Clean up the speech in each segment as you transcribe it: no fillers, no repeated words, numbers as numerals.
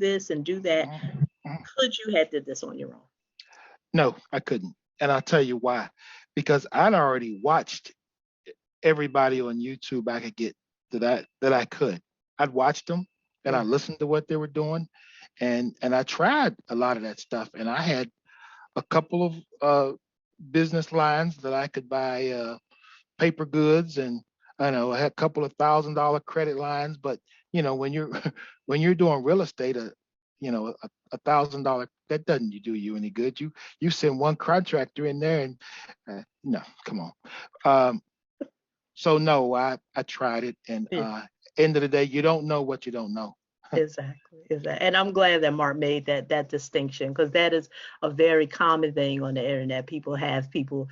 this and do that. Mhm. Mhm. Could you have did this on your own? No, I couldn't. And I'll tell you why. Because I'd already watched everybody on YouTube I could get that I could. I'd watched them and I Yeah. listened to what they were doing, and I tried a lot of that stuff. And I had a couple of business lines that I could buy paper goods, and I know I had a couple of $1,000 credit lines. But when you're when you're doing real estate, $1,000 that doesn't do you any good. You send one contractor in there, and no, come on. Um, so no, I tried it, and Yeah. end of the day, you don't know what you don't know. Exactly, exactly. And I'm glad that Mark made that distinction because that is a very common thing on the internet. People have people,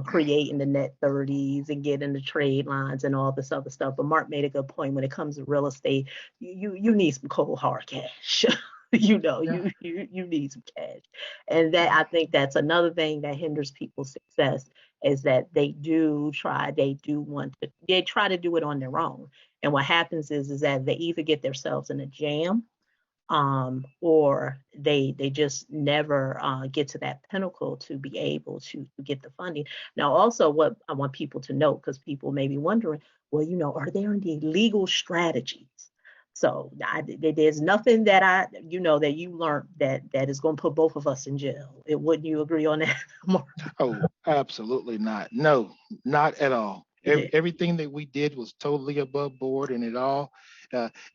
creating the net 30s and getting the trade lines and all this other stuff. But Mark made a good point when it comes to real estate, you need some cold hard cash. Yeah. You need some cash. And that I think that's another thing that hinders people's success is that they try to do it on their own. And what happens is that they either get themselves in a jam, or they just never get to that pinnacle to be able to get the funding. Now, also, what I want people to note, because people may be wondering, well, are there any legal strategies? So there's nothing that that you learned that is going to put both of us in jail. Wouldn't you agree on that, Mark? Oh, absolutely not. No, not at all. Yeah, Everything that we did was totally above board, and uh,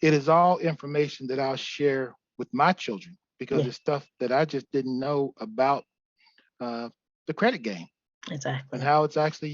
it is all information that I'll share with my children because yeah, it's stuff that I just didn't know about uh, the credit game and exactly. how it's actually